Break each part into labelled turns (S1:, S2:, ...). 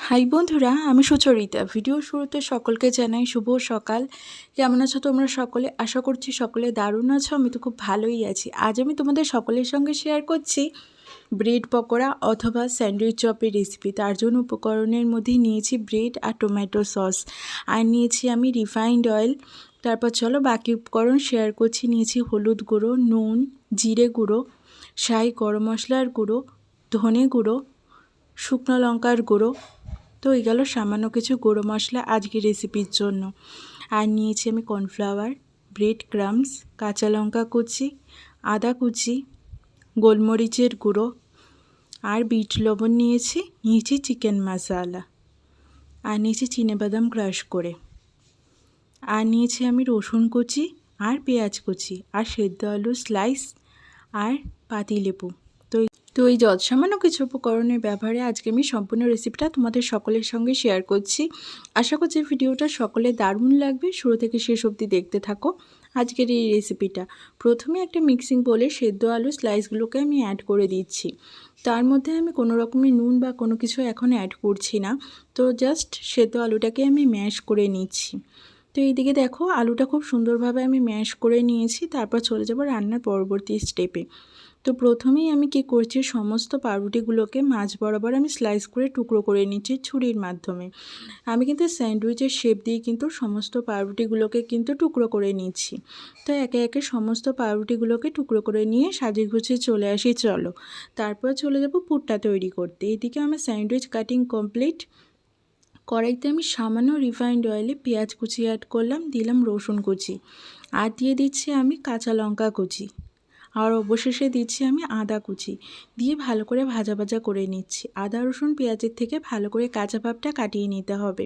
S1: High বন্ধুরা, আমি Sucharita. Video শুরুতে সকলকে জানাই শুভ সকাল। কেমন আছো তোমরা সকলে? আশা করছি সকলে দারুণ আছো। আমি তো খুব ভালোই আছি। আজ আমি তোমাদের সকলের সঙ্গে শেয়ার করছি ব্রেড পকোড়া অথবা স্যান্ডউইচ চপের রেসিপি। তার জন্য উপকরণের মধ্যে নিয়েছি ব্রেড আর টমেটো সস, আর নিয়েছি আমি রিফাইন্ড অয়েল। তারপর চলো বাকি উপকরণ শেয়ার করছি। নিয়েছি হলুদ গুঁড়ো, নুন, জিরে গুঁড়ো, শাহি গরম মশলার গুঁড়ো, ধনে গুঁড়ো, শুকনো লঙ্কার গুঁড়ো। তো এই গেল সামান্য কিছু গুঁড়ো মশলা আজকের রেসিপির জন্য। আর নিয়েছি আমি কর্নফ্লাওয়ার, ব্রেড ক্রাম্বস, কাঁচা লঙ্কা কুচি, আদা কুচি, গোলমরিচের গুঁড়ো আর বিট লবণ নিয়েছি চিকেন মশলা, আর নিয়েছি চিনেবাদাম ক্রাশ করে, আর নিয়েছি আমি রসুন কুচি আর পেঁয়াজ কুচি আর সেদ্ধ আলু স্লাইস আর পাতিলেবু। তো এই সামান্য কিছু উপকরণের ব্যবহারে আজকে আমি সম্পূর্ণ রেসিপিটা তোমাদের সকলের সঙ্গে শেয়ার করছি। আশা করছি ভিডিওটা সকলে দারুণ লাগবে। শুরু থেকে শেষ অবধি দেখতে থাকো আজকের এই রেসিপিটা। প্রথমে একটা মিক্সিং বোলে সেদ্ধ আলু স্লাইসগুলোকে আমি অ্যাড করে দিচ্ছি। তার মধ্যে আমি কোনো রকমের নুন বা কোনো কিছু এখন অ্যাড করছি না। তো জাস্ট সেদ্ধ আলুটাকে আমি ম্যাশ করে নিচ্ছি। তো এইদিকে দেখো আলুটা খুব সুন্দরভাবে আমি ম্যাশ করে নিয়েছি। তারপর চলে যাব রান্নার পরবর্তী স্টেপে। তো প্রথমেই আমি কি করছি, সমস্ত পাউরুটিগুলোকে মাঝ বরাবর আমি স্লাইস করে টুকরো করে নিচ্ছি ছুরির মাধ্যমে। আমি কিন্তু স্যান্ডউইচের শেপ দিয়ে কিন্তু সমস্ত পাউরুটিগুলোকে কিন্তু টুকরো করে নিচ্ছি। তো একে একে সমস্ত পাউরুটিগুলোকে টুকরো করে নিয়ে সাজিয়ে গুছিয়ে চলে আসি। চলো তারপর চলে যাব পুরটা তৈরি করতে। এদিকে আমার স্যান্ডউইচ কাটিং কমপ্লিট। কড়াইতে আমি সামান্য রিফাইন্ড অয়েলে পেঁয়াজ কুচি অ্যাড করলাম, দিলাম রসুন কুচি, আর দিয়ে দিচ্ছি আমি কাঁচা লঙ্কা কুচি, আর অবশেষে দিচ্ছি আমি আদা কুচি, দিয়ে ভালো করে ভাজা ভাজা করে নিচ্ছি। আদা রসুন পেঁয়াজের থেকে ভালো করে কাঁচা ভাবটা কাটিয়ে নিতে হবে।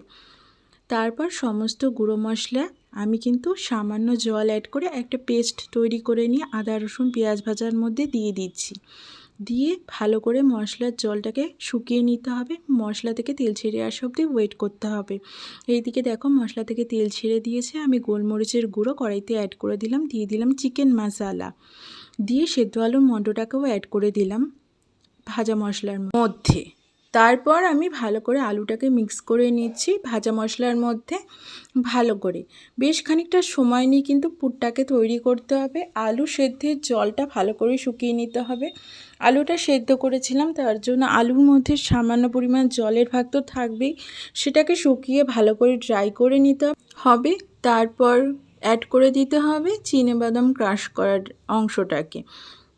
S1: তারপর সমস্ত গুঁড়ো মশলা আমি কিন্তু সামান্য জল অ্যাড করে একটা পেস্ট তৈরি করে নিয়ে আদা রসুন পেঁয়াজ ভাজার মধ্যে দিয়ে দিচ্ছি। দিয়ে ভালো করে মশলার জলটাকে শুকিয়ে নিতে হবে। মশলা থেকে তেল ছেড়ে আসা অবধি ওয়েট করতে হবে। এইদিকে দেখো মশলা থেকে তেল ছেড়ে দিয়েছে। আমি গোলমরিচের গুঁড়ো কড়াইতে অ্যাড করে দিলাম, দিয়ে দিলাম চিকেন মশলা, দিয়ে সেদ্ধ আলুর মণ্ডটাকেও অ্যাড করে দিলাম ভাজা মশলার মধ্যে। তারপর আমি ভালো করে আলুটাকে মিক্স করে নিচ্ছি ভাজা মশলার মধ্যে ভালো করে। বেশ খানিকটা সময় নিয়ে কিন্তু পুরটাকে তৈরি করতে হবে। আলু সেদ্ধের জলটা ভালো করে শুকিয়ে নিতে হবে। আলুটা সেদ্ধ করেছিলাম, তার জন্য আলুর মধ্যে সামান্য পরিমাণ জলের ভাগ তো থাকবেই। সেটাকে শুকিয়ে ভালো করে ড্রাই করে নিতে হবে। তারপর অ্যাড করে দিতে হবে চিনেবাদাম ক্রাশ করার অংশটাকে।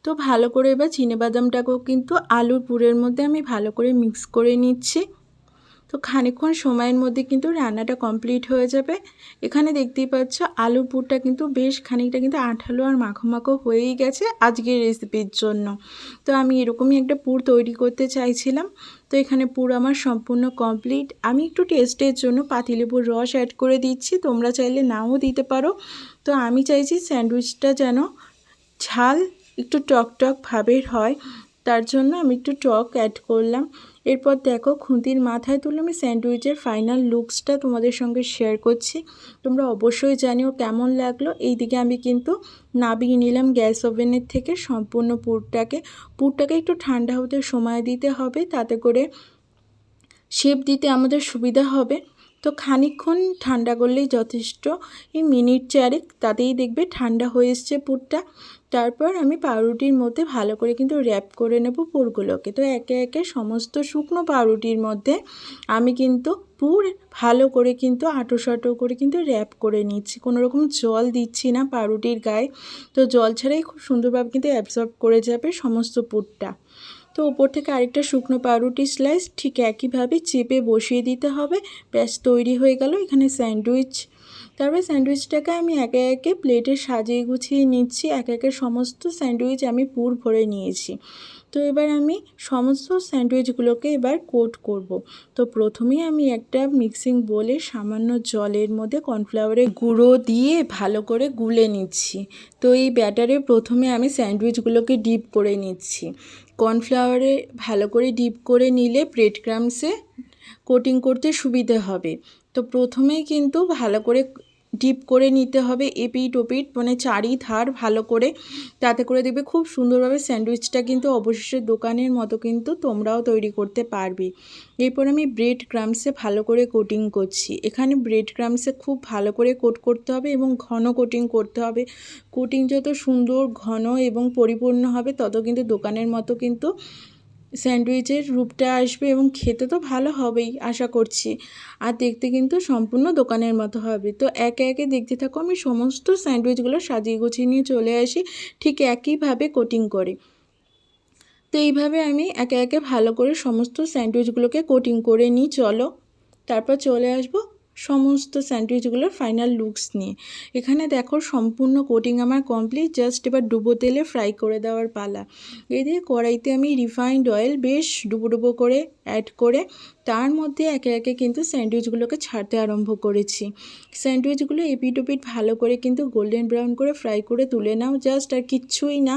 S1: তো ভালো করে এবার চিনেবাদামটাকেও কিন্তু আলুর পুরের মধ্যে আমি ভালো করে মিক্স করে নিচ্ছি। তো খানিকক্ষণ সময়ের মধ্যে কিন্তু রান্নাটা কমপ্লিট হয়ে যাবে। এখানে দেখতেই পাচ্ছ আলুর পুরটা কিন্তু বেশ খানিকটা কিন্তু আঠালো আর মাখো মাখো হয়েই গেছে আজকের রেসিপির জন্য। তো আমি এরকমই একটা পুর তৈরি করতে চাইছিলাম। তো এখানে পুর আমার সম্পূর্ণ কমপ্লিট। আমি একটু টেস্টের জন্য পাতিলেবুর রস অ্যাড করে দিচ্ছি, তোমরা চাইলে নাও দিতে পারো। তো আমি চাইছি স্যান্ডউইচটা যেন ঝাল একটু টক টক ভাবের হয়, তার জন্য আমি একটু টক অ্যাড করলাম। এরপর দেখো খুন্তির মাথায় তুলে আমি স্যান্ডউইচের ফাইনাল লুকসটা তোমাদের সঙ্গে শেয়ার করছি। তোমরা অবশ্যই জানিও কেমন লাগলো। এইদিকে আমি কিন্তু নামিয়ে নিলাম গ্যাস ওভেনের থেকে সম্পূর্ণ পুরটাকে একটু ঠান্ডা হতে সময় দিতে হবে, তাতে করে শেপ দিতে আমাদের সুবিধা হবে। তো খানিকক্ষণ ঠান্ডা করলেই যথেষ্ট, এই মিনিট চারেক, তাতেই দেখবে ঠান্ডা হয়ে এসছে পুরটা। তারপর আমি পাউরুটির মধ্যে ভালো করে কিন্তু র্যাপ করে নেব পুরগুলোকে। তো একে একে সমস্ত শুকনো পাউরুটির মধ্যে আমি কিন্তু পুর ভালো করে কিন্তু আঁটো করে কিন্তু র্যাপ করে নিচ্ছি। কোনো রকম জল দিচ্ছি না পাউরুটির গায়ে। তো জল ছাড়াই খুব সুন্দরভাবে কিন্তু অ্যাবজর্ব করে যাবে সমস্ত পুরটা। তো ওপর থেকে আরেকটা শুকনো পাউরুটি স্লাইস ঠিক একইভাবে চেপে বসিয়ে দিতে হবে। ব্যাস তৈরি হয়ে গেল এখানে স্যান্ডউইচ। তারপর স্যান্ডউইচটাকে আমি একে একে প্লেটে সাজিয়ে গুছিয়ে নিচ্ছি। একে একে সমস্ত স্যান্ডউইচ আমি পুর ভরে নিয়েছি। তো এবার আমি সমস্ত স্যান্ডউইচগুলোকে এবার কোট করব। তো প্রথমেই আমি একটা মিক্সিং বোলে সামান্য জলের মধ্যে কর্নফ্লাওয়ারের গুঁড়ো দিয়ে ভালো করে গুলে নিচ্ছি। তো এই ব্যাটারে প্রথমে আমি স্যান্ডউইচগুলোকে ডিপ করে নিচ্ছি। কর্নফ্লাওয়ারে ভালো করে ডিপ করে নিলে ব্রেড ক্রাম্বসে কোটিং করতে সুবিধে হবে। তো প্রথমেই কিন্তু ভালো করে ডিপ করে নিতে হবে এপিট ওপিট, মানে চারি ধার ভালো করে, তাতে করে দেখবে খুব সুন্দরভাবে স্যান্ডউইচটা কিন্তু অবশেষে দোকানের মতো কিন্তু তোমরাও তৈরি করতে পারবে। এরপর আমি ব্রেড ক্রাম্বসে ভালো করে কোটিং করছি। এখানে ব্রেড ক্রাম্বসে খুব ভালো করে কোট করতে হবে এবং ঘন কোটিং করতে হবে। কোটিং যত সুন্দর ঘন এবং পরিপূর্ণ হবে তত কিন্তু দোকানের মতো কিন্তু স্যান্ডউইচের রূপটা আসবে এবং খেতে তো ভালো হবেই আশা করছি, আর দেখতে কিন্তু সম্পূর্ণ দোকানের মতো হবে। তো একে একে দেখতে থাকো, আমি সমস্ত স্যান্ডউইচগুলো সাজিয়ে গুছিয়ে নিয়ে চলে আসি ঠিক একইভাবে কোটিং করে। তো এইভাবে আমি একে একে ভালো করে সমস্ত স্যান্ডউইচগুলোকে কোটিং করে নিই। চলো তারপর চলে আসব সমস্ত স্যান্ডউইচগুলোর ফাইনাল লুকস নিয়ে। এখানে দেখো সম্পূর্ণ কোটিং আমার কমপ্লিট, জাস্ট এবার ডুবো তেলে ফ্রাই করে দেওয়ার পালা। এই দিয়ে কড়াইতে আমি রিফাইন্ড অয়েল বেশ ডুবো ডুবো করে অ্যাড করে তার মধ্যে একে একে কিন্তু স্যান্ডউইচগুলোকে ছাড়তে আরম্ভ করেছি। স্যান্ডউইচগুলো এপিট ওপিট ভালো করে কিন্তু গোল্ডেন ব্রাউন করে ফ্রাই করে তুলে নাও, জাস্ট আর কিচ্ছুই না,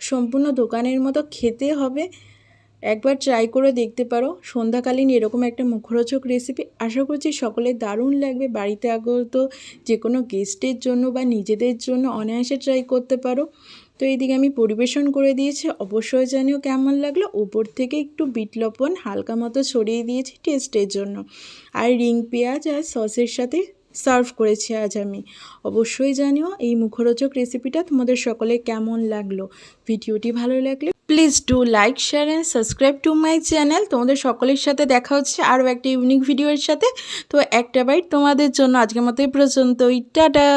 S1: সম্পূর্ণ দোকানের মতো খেতে হবে। একবার ট্রাই করে দেখতে পারো, সন্ধ্যাকালীন এরকম একটা মুখরোচক রেসিপি আশা করছি সকলের দারুণ লাগবে। বাড়িতে আগত যে কোনো গেস্টের জন্য বা নিজেদের জন্য অনায়াসে ট্রাই করতে পারো। তো এইদিকে আমি পরিবেশন করে দিয়েছি, অবশ্যই জানিও কেমন লাগলো। উপর থেকে একটু বিট লবণ হালকা মতো ছড়িয়ে দিয়েছি টেস্টের জন্য, আর রিং পেঁয়াজ আর সসের সাথে সার্ভ করেছি আজ আমি। অবশ্যই জানিও এই মুখরোচক রেসিপিটা তোমাদের সকলে কেমন লাগলো। ভিডিওটি ভালো লাগলে please do like, share and subscribe to my channel. তোমাদের সকলের সাথে দেখা হচ্ছে আরও একটা ইউনিক ভিডিওর সাথে। তো একটা বাইট তোমাদের জন্য আজকের মতো এই পর্যন্তই, টাটা।